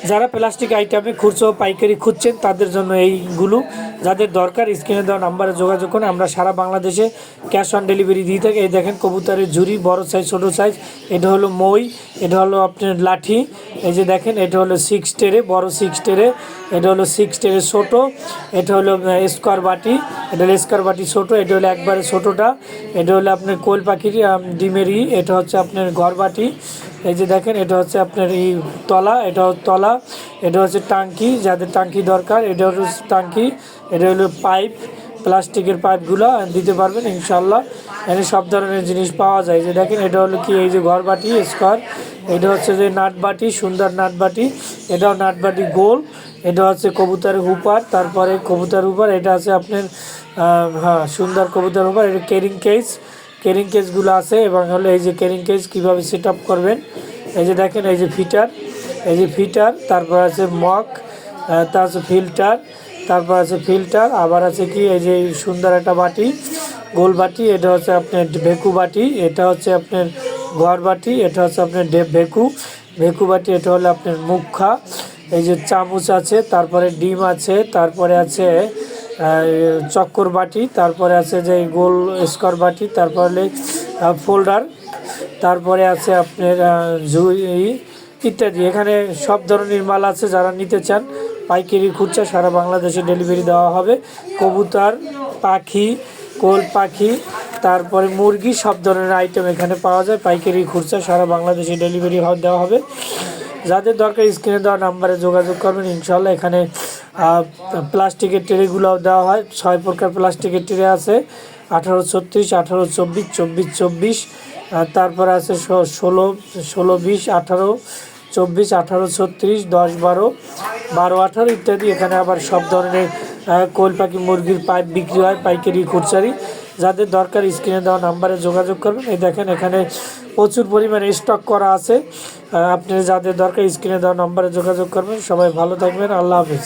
যারা প্লাস্টিক আইটেমে খুচরো পাইকারি খুঁজছেন তাদের জন্য এইগুলো, যাদের দরকার স্ক্রিনে দেওয়া নাম্বারে যোগাযোগ করুন। আমরা সারা বাংলাদেশে ক্যাশ অন ডেলিভারি দিয়ে থাকি। এই দেখেন কবুতরের ঝুড়ি, বড় সাইজ ছোটো সাইজ। এটা হলো মই, এটা হলো আপনার লাঠি। এই যে দেখেন এটা হলো 6 টেরে, বড় 6 টেরে। এটা হলো 6 টেরে ছোটো। এটা হলো স্কোয়ার বাটি, এটা হলো স্কোয়ার বাটি ছোটো। এটা হলো একবারে ছোটোটা। এটা হলো আপনার কোয়েল পাখির ডিমেরই। এটা হচ্ছে আপনার ঘর বাটি। এই যে দেখেন এটা হচ্ছে আপনার এই তলা, এটা তলা। এটা হচ্ছে টাঙ্কি, যাদের টাঙ্কি দরকার এটা হলো টাঙ্কি। এটা হলো পাইপ, প্লাস্টিকের পাইপগুলো দিতে পারবেন ইনশাল্লাহ। এখানে সব ধরনের জিনিস পাওয়া যায়। যে দেখেন এটা হলো কি, এই যে ঘর বাটি স্কোয়ার। এটা হচ্ছে যে নাটবাটি, সুন্দর নাটবাটি। এটাও নাটবাটি গোল। এটা হচ্ছে কবুতরের হুপার, তারপরে কবুতর হুপার। এটা আছে আপনার হ্যাঁ সুন্দর কবুতর হুপার। এটা ক্যারিং কেস, ক্যারিং কেসগুলো আছে। এবং হলো এই যে ক্যারিং কেস কীভাবে সেট আপ করবেন। এই যে দেখেন এই যে ফিটার, এই যে ফিটার। তারপর আছে মগ, তার আছে ফিল্টার, তারপর আছে ফিল্টার। আবার আছে কি এই যে সুন্দর একটা বাটি, গোল বাটি। এটা হচ্ছে আপনার ভেকু বাটি। এটা হচ্ছে আপনার ঘর বাটি। এটা হচ্ছে আপনার ভেকু, ভেকু বাটি। এটা হলো আপনার মুখা। এই যে চামচ আছে, তারপরে ডিম আছে, তারপরে আছে চক্কর বাটি, তারপরে আছে যে গোল স্কোয়ার বাটি, তারপরে ফোল্ডার, তারপরে আছে আপনার জুই ইত্যাদি। এখানে সব ধরনের মাল আছে। যারা নিতে চান পাইকারি খুচরা সারা বাংলাদেশে ডেলিভারি দেওয়া হবে। কবুতর, পাখি, কোল পাখি, তারপরে মুরগি, সব ধরনের আইটেম এখানে পাওয়া যায়। পাইকারি খুচরা সারা বাংলাদেশে ডেলিভারি দেওয়া হবে। যাদের দরকার স্ক্রিনে দেওয়া নাম্বারে যোগাযোগ করবেন ইনশাল্লাহ। এখানে প্লাস্টিকের ট্রেগুলোও দেওয়া হয়। 6 প্রকার প্লাস্টিকের ট্রে আছে, 1836, 1824, 2424। তারপরে আছে 16, 16, 20, 18, 24, 18, 36, 10, 12, 12, 18 ইত্যাদি। এখানে আবার সব ধরনের কোয়েল পাখি, মুরগির পাইপ বিক্রি হয় পাইকারি খুচরারি। যাদের দরকার স্ক্রিনে দেওয়া নাম্বারে যোগাযোগ করবেন। এই দেখেন এখানে প্রচুর পরিমাণে স্টক করা আছে। আপনি যাদের দরকার স্ক্রিনে দেওয়া নাম্বারে যোগাযোগ করবেন। সবাই ভালো থাকবেন, আল্লাহ হাফেজ।